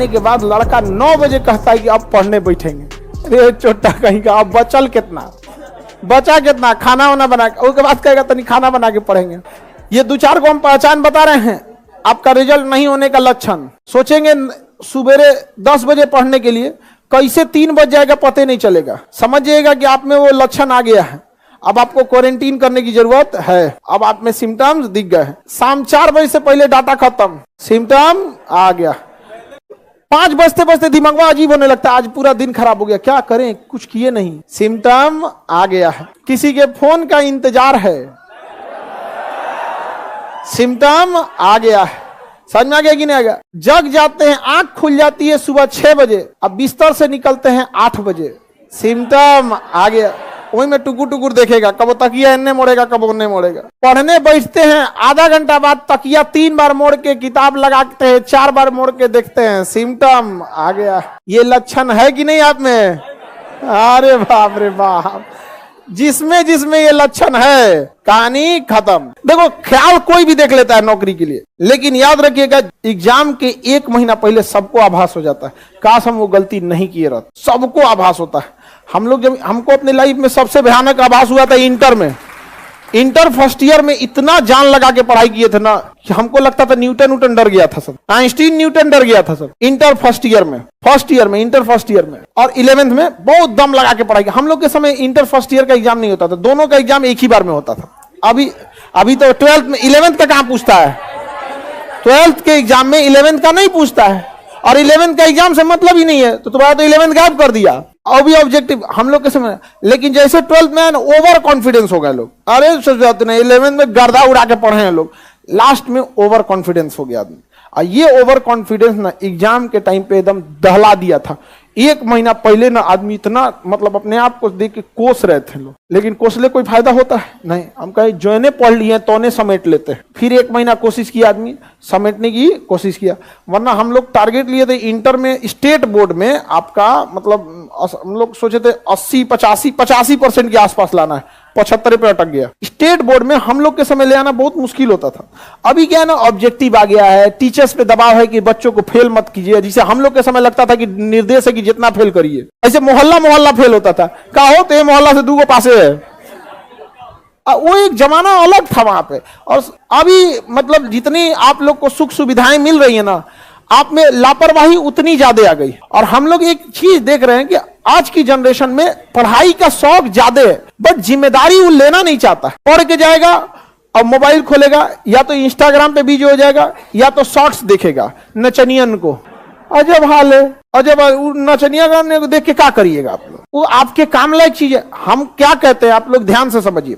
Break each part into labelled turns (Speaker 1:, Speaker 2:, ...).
Speaker 1: के बाद लड़का 9 बजे कहता है कि अब पढ़ने बैठेंगे। अरे छोटा कहीं का, अब बचा कितना, खाना वाना बना के, उसके बाद कहेगा तनी खाना बना के पढ़ेंगे। ये 2-4 को हम पहचान बता रहे हैं आपका रिजल्ट नहीं होने का लक्षण। सोचेंगे सुबेरे 10 बजे पढ़ने के लिए, कैसे 3 बज जाएगा पता नहीं चलेगा। समझिएगा कि आप में वो लक्षण आ गया है, अब आपको क्वारंटीन करने की जरूरत है। अब आप में सिम्टम्स दिख गए हैं। शाम 4 बजे से पहले डाटा खत्म, सिम्टम आ गया। 5 बजते बजते दिमाग अजीब होने लगता है, आज पूरा दिन खराब हो गया, क्या करें, कुछ किए नहीं, सिम्टम आ गया है। किसी के फोन का इंतजार है, सिम्टम आ गया है। समझ में आ गया कि नहीं आ गया? जग जाते हैं, आंख खुल जाती है सुबह 6 बजे, अब बिस्तर से निकलते हैं 8 बजे, सिम्टम आ गया। वही में टुकुर देखेगा, कब तकिया इन्ने मोड़ेगा, कब उन्ने मोड़ेगा। पढ़ने बैठते हैं, आधा घंटा बाद तकिया 3 बार मोड़ के किताब लगाते हैं, 4 बार मोड़ के देखते हैं, सिम्टम आ गया। ये लक्षण है कि नहीं आप में? अरे बाप रे बाप, जिसमें ये लक्षण है कहानी खत्म। देखो ख्याल कोई भी देख लेता है नौकरी के लिए, लेकिन याद रखिएगा एग्जाम के 1 महीना पहले सबको आभास हो जाता है, काश हम वो गलती नहीं किए रहते। सबको आभास होता है। हम लोग जब, हमको अपने लाइफ में सबसे भयानक आभास हुआ था इंटर में। इंटर फर्स्ट ईयर में इतना जान लगा के पढ़ाई किए थे ना कि हमको लगता था न्यूटन डर गया था सब, आइंस्टीन न्यूटन डर गया था सब। इंटर फर्स्ट ईयर में इंटर फर्स्ट ईयर में और 11th में बहुत दम लगा के पढ़ाई। हम लोग के समय इंटर फर्स्ट ईयर का एग्जाम नहीं होता था, दोनों का एग्जाम एक ही बार में होता था। अभी तो 12th में 11th का कहां पूछता है, 12th के एग्जाम में 11th का नहीं पूछता है, और 11th का एग्जाम से मतलब ही नहीं है, तो तुम्हारा तो 11th गायब कर दिया। और भी ऑब्जेक्टिव हम लोग के समय, लेकिन जैसे 12th में ओवर कॉन्फिडेंस हो गए लोग, अरे सोच जाते नहीं 11th में गर्दा उड़ा के पढ़े हैं लोग, लास्ट में ओवर कॉन्फिडेंस हो गया आदमी। और ये ओवर कॉन्फिडेंस ना एग्जाम के टाइम पे एकदम दहला दिया था। 1 महीना पहले ना आदमी इतना मतलब अपने आप को देख के कोस रहे थे लोग, लेकिन कोसले कोई फायदा होता है नहीं। हम कहे जो ने पढ़ लिए तो ने समेट लेते हैं। फिर 1 महीना कोशिश किया आदमी, समेटने की कोशिश किया। वरना हम लोग टारगेट लिए थे इंटर में, स्टेट बोर्ड में आपका मतलब हम लोग सोचे थे 80-85% के आसपास लाना है, 75 पे अटक गया। स्टेट बोर्ड में हम लोग के समय ले आना बहुत मुश्किल होता था। अभी क्या है ना, ऑब्जेक्टिव आ गया है, टीचर्स पे दबाव है कि बच्चों को फेल मत कीजिए। जिसे हम लोग के समय लगता था कि निर्देश है कि जितना फेल करिए, ऐसे मोहल्ला फेल होता था। कहा हो तो ये मोहल्ला से 2 गो पासे है, वो एक जमाना अलग था वहां पे। और अभी मतलब जितनी आप लोग को सुख सुविधाएं मिल रही है ना, आप में लापरवाही उतनी ज्यादा आ गई। और हम लोग एक चीज देख रहे हैं कि आज की जनरेशन में पढ़ाई का शौक ज्यादा है, बट जिम्मेदारी वो लेना नहीं चाहता। पढ़ के जाएगा और मोबाइल खोलेगा, या तो इंस्टाग्राम पे बिजी हो जाएगा, या तो शॉर्ट्स देखेगा नचनियन को। अजब हाल है, अजब नचनिया को देख के क्या करिएगा आप लोग? वो आपके काम लायक चीज है। हम क्या कहते हैं, आप लोग ध्यान से समझिए।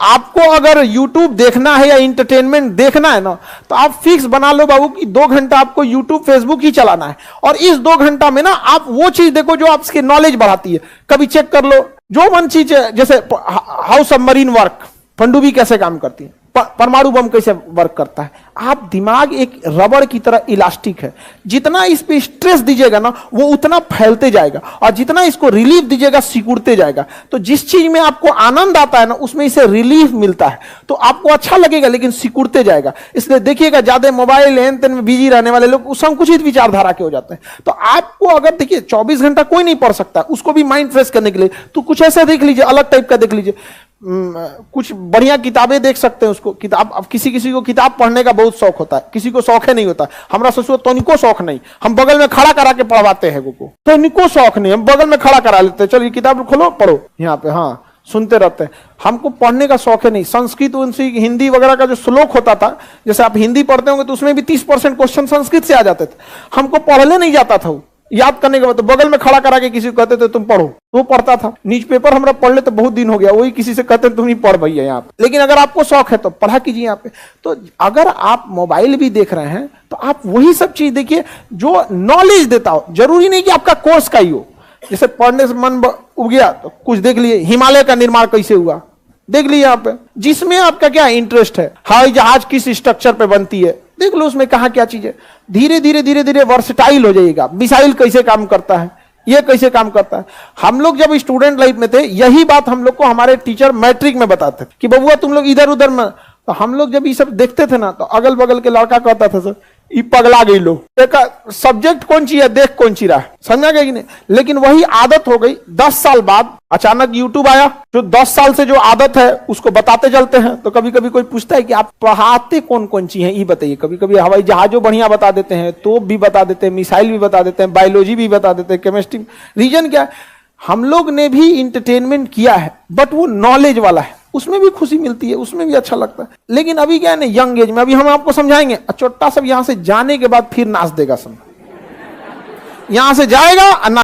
Speaker 1: आपको अगर YouTube देखना है या इंटरटेनमेंट देखना है ना, तो आप फिक्स बना लो बाबू कि 2 घंटा आपको YouTube Facebook ही चलाना है। और इस 2 घंटा में ना आप वो चीज देखो जो आपकी नॉलेज बढ़ाती है। कभी चेक कर लो जो मन चीज है, जैसे हाउ सबमरीन वर्क, पनडुब्बी कैसे काम करती है, परमाणु बम कैसे वर्क करता है। आप दिमाग एक रबड़ की तरह इलास्टिक है, जितना इस पे स्ट्रेस दीजिएगा ना वो उतना फैलते जाएगा, और जितना इसको रिलीफ दीजिएगा सिकुड़ते जाएगा। तो जिस चीज में आपको आनंद आता है ना, उसमें इसे रिलीफ मिलता है, तो आपको अच्छा लगेगा, लेकिन सिकुड़ते जाएगा। इसलिए देखिएगा ज्यादा मोबाइल लेन देन में बिजी रहने वाले लोग संकुचित विचारधारा के हो जाते हैं। तो आपको अगर देखिए 24 घंटा कोई नहीं पढ़ सकता, उसको भी माइंड फ्रेश करने के लिए तो कुछ ऐसा देख लीजिए, अलग टाइप का देख लीजिए। कुछ बढ़िया किताबें देख सकते हैं उसको। किताब, अब किसी को किताब पढ़ने का बहुत शौक होता है, किसी को शौक है नहीं होता। हमरा ससुर तनिको शौक नहीं, हम बगल में खड़ा करा के पढ़वाते हैं। को तनिको शौक नहीं, हम बगल में खड़ा करा लेते हैं, चलो ये किताब खोलो पढ़ो यहाँ पे, हाँ सुनते रहते हैं। हमको पढ़ने का शौक है नहीं। संस्कृत उनसे हिंदी वगैरह का जो श्लोक होता था, जैसे आप हिंदी पढ़ते होंगे तो उसमें भी 30% क्वेश्चन संस्कृत से आ जाते थे। हमको पढ़ने नहीं जाता था, याद करने के बाद तो बगल में खड़ा करा के किसी को कहते थे तुम पढ़ो, वो पढ़ता था। न्यूज पेपर हमरा पढ़ ले तो बहुत दिन हो गया, वही किसी से कहते तुम ही पढ़ भैया यहाँ पे। लेकिन अगर आपको शौक है तो पढ़ा कीजिए यहाँ पे। तो अगर आप मोबाइल भी देख रहे हैं तो आप वही सब चीज देखिए जो नॉलेज देता हो। जरूरी नहीं कि आपका कोर्स का ही हो। जैसे पढ़ने से मन उग गया तो कुछ देख लिए, हिमालय का निर्माण कैसे हुआ देख लीजिए यहाँ पे, जिसमें आपका क्या इंटरेस्ट है। हवाई जहाज किस स्ट्रक्चर पे बनती है देख लो, उसमें कहा क्या चीज है। धीरे धीरे वर्सटाइल हो जाइएगा। मिसाइल कैसे काम करता है, ये कैसे काम करता है। हम लोग जब स्टूडेंट लाइफ में थे, यही बात हम लोग को हमारे टीचर मैट्रिक में बताते थे कि बबुआ तुम लोग इधर उधर में। तो हम लोग जब ये सब देखते थे ना, तो अगल बगल के लड़का कहता था सर ये पगला गई लोग। एक सब्जेक्ट कौन सी है, देख कौन सी रहा है, समझा गया कि नहीं। लेकिन वही आदत हो गई। 10 साल बाद अचानक यूट्यूब आया, जो 10 साल से जो आदत है उसको बताते चलते हैं। तो कभी कभी कोई पूछता है कि आप पढ़ाते कौन कौन सी है, ये बताइए। कभी कभी हवाई जहाजों बढ़िया बता देते हैं, तोप भी बता देते हैं, मिसाइल भी बता देते हैं, बायोलॉजी भी बता देते हैं, केमिस्ट्री। रीजन क्या है, हम लोग ने भी इंटरटेनमेंट किया है, बट वो नॉलेज वाला है, उसमें भी खुशी मिलती है, उसमें भी अच्छा लगता है। लेकिन अभी क्या है ना, यंग एज में अभी हम आपको समझाएंगे, छोटा सब यहां से जाने के बाद फिर नाच देगा सब, यहां से जाएगा